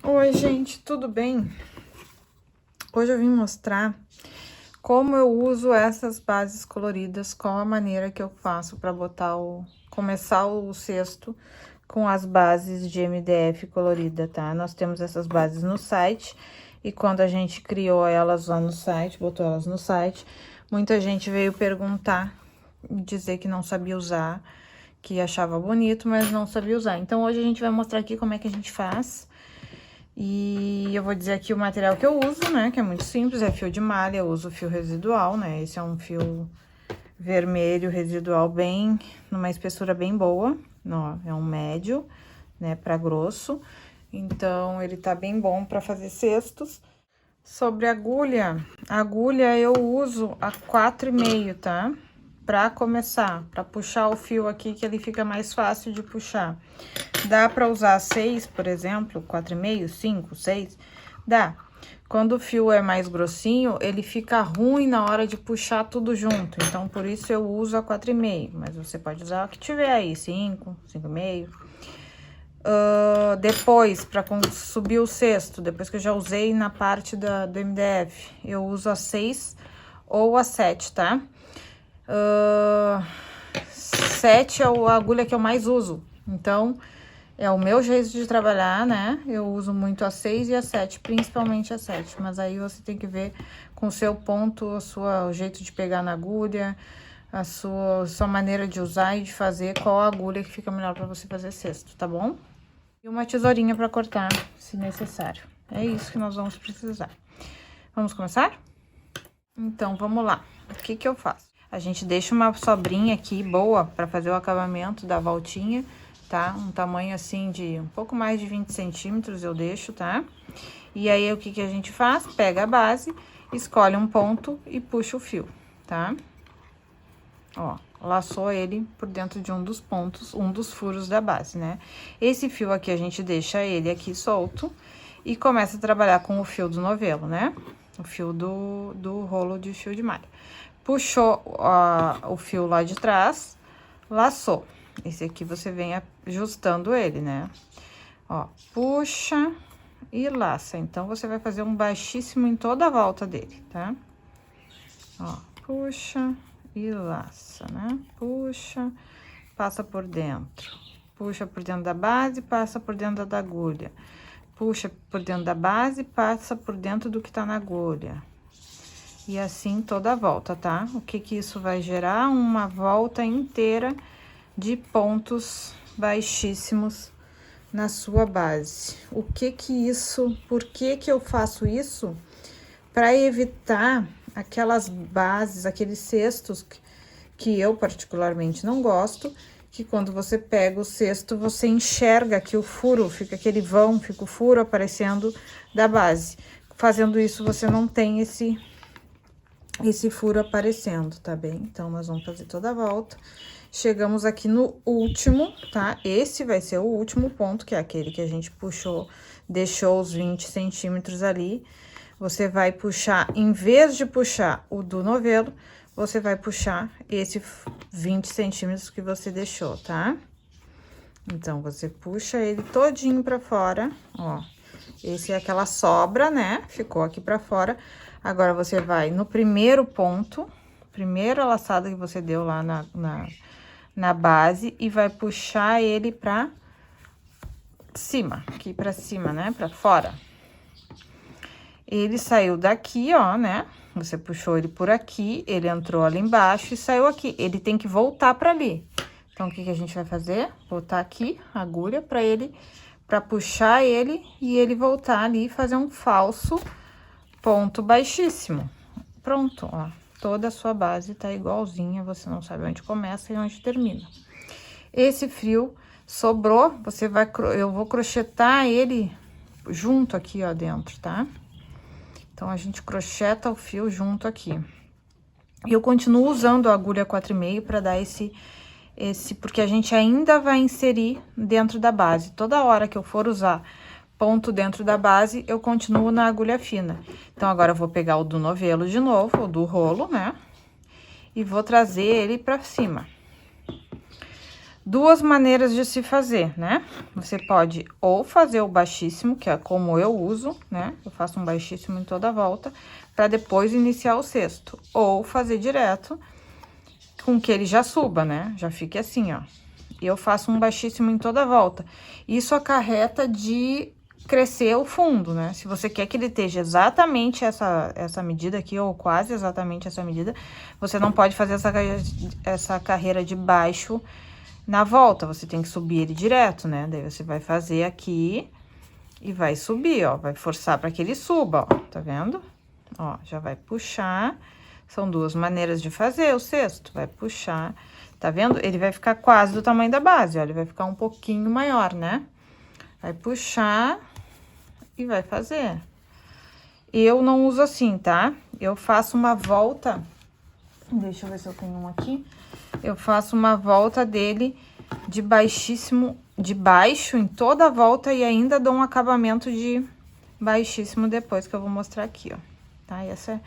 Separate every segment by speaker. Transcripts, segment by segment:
Speaker 1: Oi, gente, tudo bem? Hoje eu vim mostrar como eu uso essas bases coloridas, qual a maneira que eu faço para começar o cesto com as bases de MDF colorida, tá? Nós temos essas bases no site e quando a gente criou elas lá no site, botou elas no site, muita gente veio perguntar, dizer que não sabia usar, que achava bonito, mas não sabia usar. Então hoje a gente vai mostrar aqui como é que a gente faz. E eu vou dizer aqui o material que eu uso, né? Que é muito simples, é fio de malha, eu uso fio residual, né? Esse é um fio vermelho residual bem, numa espessura bem boa, ó, é um médio, né, para grosso. Então, ele tá bem bom para fazer cestos. Sobre a agulha eu uso a 4,5, tá? Pra começar, pra puxar o fio aqui, que ele fica mais fácil de puxar. Dá pra usar 6, por exemplo, 4,5, 5, 6, dá. Quando o fio é mais grossinho, ele fica ruim na hora de puxar tudo junto. Então, por isso eu uso a 4,5, mas você pode usar o que tiver aí, 5, 5,5. Depois, para subir o cesto, depois que eu já usei na parte do MDF, eu uso a 6 ou a 7, tá? 7 é a agulha que eu mais uso, então é o meu jeito de trabalhar, né? Eu uso muito a 6 e a 7, principalmente a 7, mas aí você tem que ver com o seu ponto, o jeito de pegar na agulha, a sua maneira de usar e de fazer, qual a agulha que fica melhor para você fazer cesto, tá bom? E uma tesourinha para cortar, se necessário. É isso que nós vamos precisar. Vamos começar? Então, vamos lá. O que que eu faço? A gente deixa uma sobrinha aqui boa para fazer o acabamento da voltinha, tá? Um tamanho assim de um pouco mais de 20 centímetros eu deixo, tá? E aí, o que que a gente faz? Pega a base, escolhe um ponto e puxa o fio, tá? Ó, laçou ele por dentro de um dos pontos, um dos furos da base, né? Esse fio aqui, a gente deixa ele aqui solto e começa a trabalhar com o fio do novelo, né? O fio do rolo de fio de malha. Puxou o fio lá de trás, laçou. Esse aqui você vem ajustando ele, né? Ó, puxa e laça. Então, você vai fazer um baixíssimo em toda a volta dele, tá? Ó, puxa e laça, né? Puxa, passa por dentro. Puxa por dentro da base, passa por dentro da agulha. Puxa por dentro da base, passa por dentro do que tá na agulha. E assim toda a volta, tá? O que que isso vai gerar? Uma volta inteira de pontos baixíssimos na sua base. O que que isso, por que que eu faço isso? Para evitar aquelas bases, aqueles cestos que eu particularmente não gosto, que quando você pega o cesto, você enxerga que o furo, fica aquele vão, fica o furo aparecendo da base. Fazendo isso, você não tem esse furo aparecendo, tá bem? Então, nós vamos fazer toda a volta. Chegamos aqui no último, tá? Esse vai ser o último ponto, que é aquele que a gente puxou, deixou os 20 centímetros ali. Você vai puxar, em vez de puxar o do novelo, você vai puxar esse 20 centímetros que você deixou, tá? Então, você puxa ele todinho pra fora, ó. Esse é aquela sobra, né? Ficou aqui pra fora. Agora, você vai no primeiro ponto, primeira laçada que você deu lá na base, e vai puxar ele pra cima, aqui pra cima, né? Pra fora. Ele saiu daqui, ó, né? Você puxou ele por aqui, ele entrou ali embaixo e saiu aqui. Ele tem que voltar pra ali. Então, o que que a gente vai fazer? Botar aqui a agulha pra puxar ele e ele voltar ali e fazer um falso ponto baixíssimo. Pronto, ó. Toda a sua base tá igualzinha, você não sabe onde começa e onde termina. Esse fio sobrou, eu vou crochetar ele junto aqui, ó, dentro, tá? Então, a gente crocheta o fio junto aqui. E eu continuo usando a agulha 4,5 para dar porque a gente ainda vai inserir dentro da base. Toda hora que eu for usar ponto dentro da base, eu continuo na agulha fina. Então, agora eu vou pegar o do novelo de novo, o do rolo, né? E vou trazer ele pra cima. duas maneiras de se fazer, né? Você pode ou fazer o baixíssimo, que é como eu uso, né? Eu faço um baixíssimo em toda a volta, para depois iniciar o cesto. Ou fazer direto, com que ele já suba, né? Já fique assim, ó. E eu faço um baixíssimo em toda a volta. Isso acarreta de crescer o fundo, né? Se você quer que ele esteja exatamente essa medida aqui, ou quase exatamente essa medida, você não pode fazer essa carreira de baixo na volta. Você tem que subir ele direto, né? Daí você vai fazer aqui e vai subir, ó. Vai forçar para que ele suba, ó. Tá vendo? Ó, já vai puxar. São duas maneiras de fazer o cesto. Vai puxar, tá vendo? Ele vai ficar quase do tamanho da base, ó. Ele vai ficar um pouquinho maior, né? Vai puxar e vai fazer. Eu não uso assim, tá? Eu faço uma volta. Deixa eu ver se eu tenho um aqui. Eu faço uma volta dele de baixíssimo, de baixo em toda a volta e ainda dou um acabamento de baixíssimo depois, que eu vou mostrar aqui, ó. Tá? Essa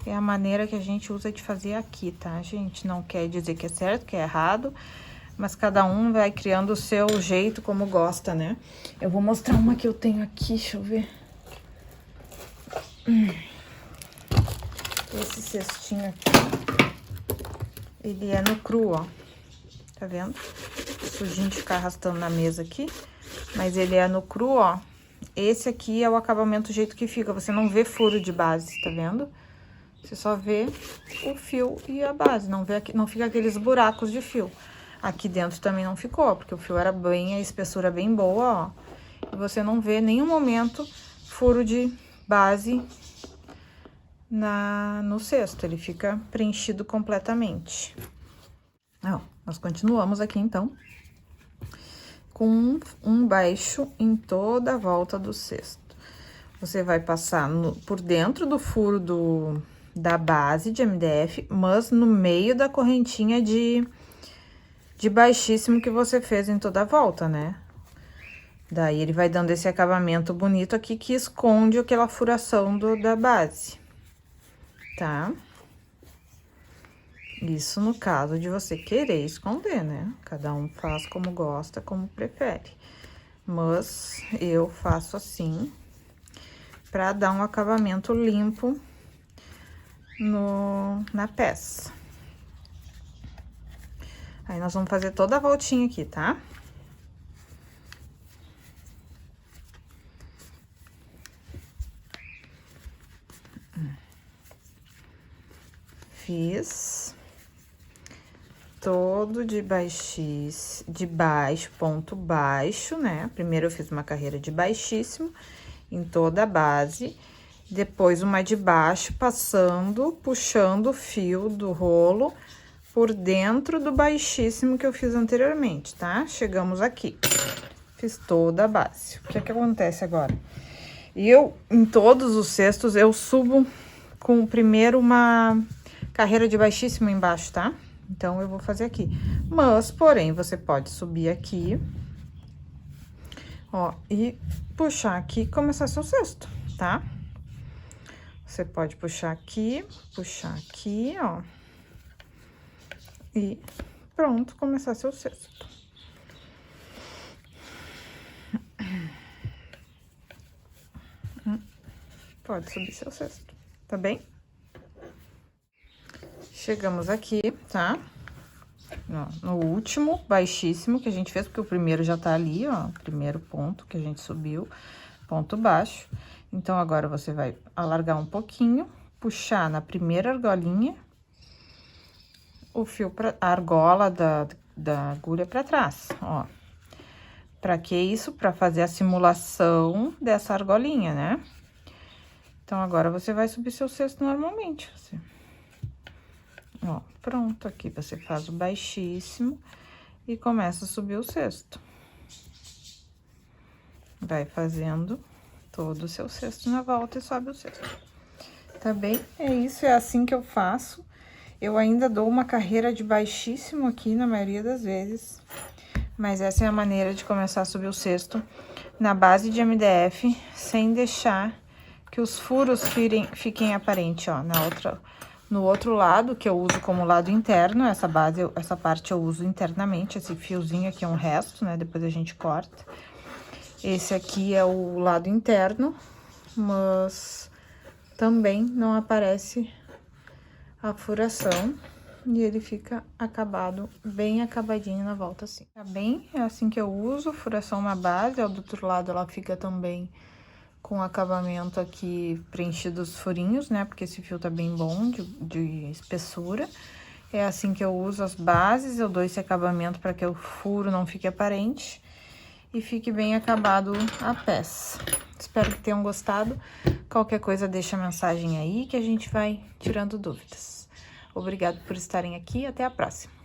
Speaker 1: é a maneira que a gente usa de fazer aqui, tá, gente? Não quer dizer que é certo, que é errado, mas cada um vai criando o seu jeito como gosta, né? Eu vou mostrar uma que eu tenho aqui, deixa eu ver. Esse cestinho aqui, ele é no cru, ó. Tá vendo? Sujinho de ficar arrastando na mesa aqui, mas ele é no cru, ó. Esse aqui é o acabamento do jeito que fica, você não vê furo de base, tá vendo? Você só vê o fio e a base, não vê aqui, não fica aqueles buracos de fio. Aqui dentro também não ficou, porque o fio era bem, a espessura bem boa, ó. E você não vê em nenhum momento furo de base no cesto, ele fica preenchido completamente. Ó, nós continuamos aqui, então, com um baixo em toda a volta do cesto. Você vai passar por dentro do furo da base de MDF, mas no meio da correntinha de baixíssimo que você fez em toda a volta, né? Daí, ele vai dando esse acabamento bonito aqui, que esconde aquela furação da base, tá? Isso no caso de você querer esconder, né? Cada um faz como gosta, como prefere. Mas eu faço assim, pra dar um acabamento limpo na peça. Aí, nós vamos fazer toda a voltinha aqui, tá? Fiz todo de baixo, ponto baixo, né? Primeiro eu fiz uma carreira de baixíssimo em toda a base, depois uma de baixo, puxando o fio do rolo por dentro do baixíssimo que eu fiz anteriormente, tá? Chegamos aqui, fiz toda a base. O que é que acontece agora? Em todos os cestos, eu subo com primeiro uma carreira de baixíssimo embaixo, tá? Então, eu vou fazer aqui. Mas, porém, você pode subir aqui, ó, e puxar aqui e começar seu cesto, tá? Você pode puxar aqui, ó. E pronto, começar seu cesto. Pode subir seu cesto, tá bem? Chegamos aqui, tá? No último baixíssimo que a gente fez, porque o primeiro já tá ali, ó. Primeiro ponto que a gente subiu, ponto baixo. Então, agora você vai alargar um pouquinho, puxar na primeira argolinha o fio a argola da agulha pra trás, ó. Pra que isso? Pra fazer a simulação dessa argolinha, né? Então, agora você vai subir seu cesto normalmente, assim. Ó, pronto, aqui você faz o baixíssimo e começa a subir o cesto. Vai fazendo todo o seu cesto na volta e sobe o cesto. Tá bem? É isso, é assim que eu faço. Eu ainda dou uma carreira de baixíssimo aqui na maioria das vezes, mas essa é a maneira de começar a subir o cesto na base de MDF, sem deixar que os furos fiquem aparentes, ó, No outro lado, que eu uso como lado interno, essa base, essa parte eu uso internamente, esse fiozinho aqui é um resto, né? Depois a gente corta. Esse aqui é o lado interno, mas também não aparece a furação. E ele fica acabado, bem acabadinho na volta assim. Tá bem? É assim que eu uso, furação na base, ó, do outro lado ela fica também com acabamento aqui preenchido os furinhos, né? Porque esse fio tá bem bom de espessura. É assim que eu uso as bases, eu dou esse acabamento para que o furo não fique aparente e fique bem acabado a peça. Espero que tenham gostado. Qualquer coisa deixa a mensagem aí que a gente vai tirando dúvidas. Obrigada por estarem aqui e até a próxima.